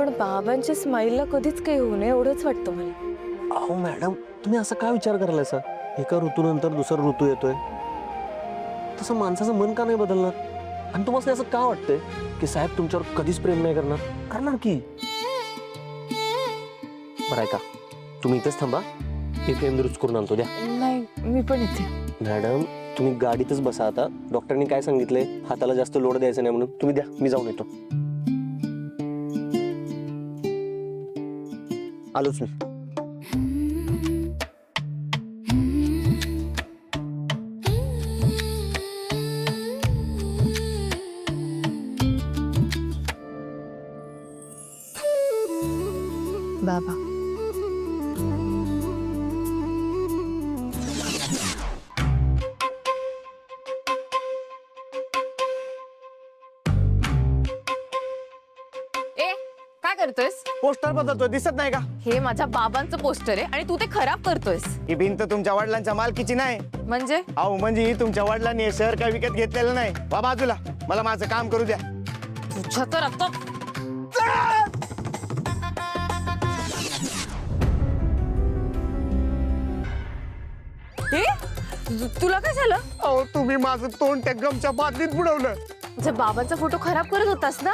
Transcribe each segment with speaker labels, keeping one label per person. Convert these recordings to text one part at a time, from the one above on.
Speaker 1: पण बाबांच्या स्माईलला कधीच काही होऊ नये एवढंच वाटतं मला.
Speaker 2: अहो मॅडम, तुम्ही असा का विचार करायला सा? एका ऋतूनंतर दुसरा ऋतू येतोय, तसं माणसाचं मन का नाही बदलणार? आणि तुम्हाला असं का वाटतंय की साहेब तुमच्यावर कधीच प्रेम नाही करणार? करणार की. बरं आहे का, तुम्ही इथेच थांबा, ATM दुरुस्त करून आणतो. द्या.
Speaker 1: नाही, मी पण इथे.
Speaker 2: मॅडम, तुम्ही गाडीतच बसा आता. डॉक्टरनी काय सांगितलंय, हाताला जास्त लोड द्यायचा नाही म्हणून. तुम्ही द्या, मी जाऊन येतो. आलोच मी.
Speaker 1: बाबा, काय करतोयस?
Speaker 3: पोस्टर बदलतोय, दिसत नाही का?
Speaker 1: हे माझ्या बाबांचं पोस्टर आहे आणि तू ते खराब करतोयस.
Speaker 3: ही भिंत तुमच्या वडिलांच्या मालकीची नाही.
Speaker 1: म्हणजे
Speaker 3: अहो म्हणजे ही तुमच्या वडिलांनी हे शहर काय विकत घेतलेलं नाही. वा बाजूला, मला माझं काम करू द्या.
Speaker 1: तुझ्या तर आता तुला काय झालं?
Speaker 3: अहो तुम्ही माझं तोंड त्या गमच्या बादलीत बुडवलं.
Speaker 1: तुझ्या बाबांचा फोटो खराब करत होतास ना,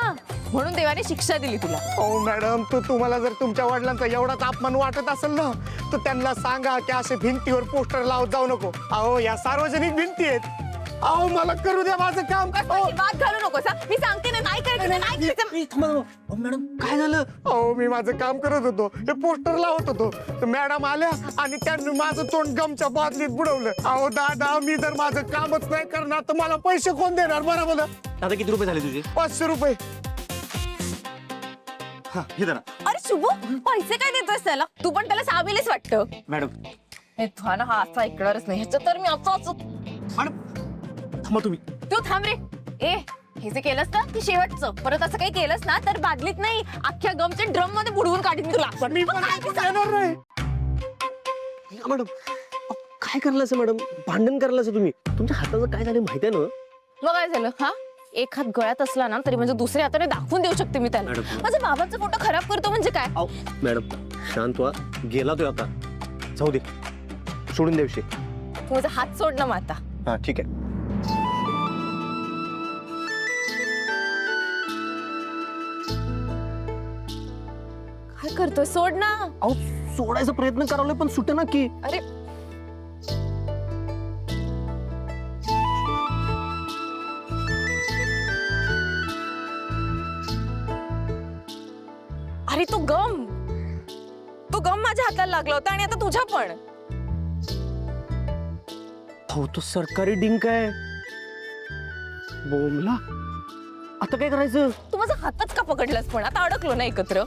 Speaker 1: म्हणून देवाने शिक्षा दिली तुला.
Speaker 3: अहो मॅडम, तुम्हाला जर तुमच्या वडिलांचा एवढाच अपमान वाटत असेल ना, तर त्यांना सांगा की असे भिंतीवर पोस्टर लावत जाऊ नको. अहो या सार्वजनिक भिंती आहेत. अहो मला करू द्या माझं काम.
Speaker 1: वाद घालू नकोस हा. मी सांगते ना, नाही करायचं, नाही करायचं.
Speaker 2: मॅडम, काय झालं?
Speaker 3: अहो मी माझं काम करत होतो, हे पोस्टर लावत होतो, तर मॅडम आल्या आणि त्यांनी माझं तोंड गमच्या बादलीत बुडवलं. अहो दादा, मी जर माझं कामच नाही करणार तर मला पैसे कोण देणार? बरं बोला.
Speaker 2: आता किती रुपये झाले तुझे?
Speaker 3: 500 रुपये.
Speaker 2: हा, हे धरा.
Speaker 1: अरे शुभू, पैसे काय देतोस त्याला? तू पण त्याला सामीलच वाटतं.
Speaker 2: मॅडम,
Speaker 1: हे तुला हा असा ऐकणारच नाही. ह्याचं तर मी आता
Speaker 2: मॅडम थांबा तुम्ही.
Speaker 1: तू थांब रे. ए, हे जे केलंस ना ते शेवटचं. परत असं काही केलंस ना तर बादलीत नाही, अख्ख्या गमच्या ड्रम मध्ये बुडवून काढीन मी तुला.
Speaker 3: पण मी पण येणार नाही.
Speaker 2: मॅडम, काय करायला मॅडम? भांडण करायला तुम्ही? तुमच्या हाताचं काय झालं माहिती आहे ना?
Speaker 1: मग काय झालं? हा, एक हात गळ्यात असला ना तरी म्हणजे दुसऱ्या हाताने दाखवून देऊ शकते मी त्याला.
Speaker 2: मॅडम.
Speaker 1: माझ्या बाबांचा फोटो खराब करतो म्हणजे काय?
Speaker 2: अहो मॅडम, शांत व्हा. गेला तो आता, जाऊ दे, सोडून दे विषय.
Speaker 1: तू माझा हात सोड ना मग आता.
Speaker 2: हा ठीक आहे.
Speaker 1: काय करतोय? सोड ना.
Speaker 2: अहो सोडायचा प्रयत्न करावला पण सुटे ना की.
Speaker 1: अरे अरे तो गम माझ्या हाताला लागला होता आणि आता तुझ्या पण.
Speaker 2: हो तो सरकारी डिंक आहे. बोमला, आता काय करायचं?
Speaker 1: तू माझा हातच का पकडलास? पण आता अडकलो ना एकत्र.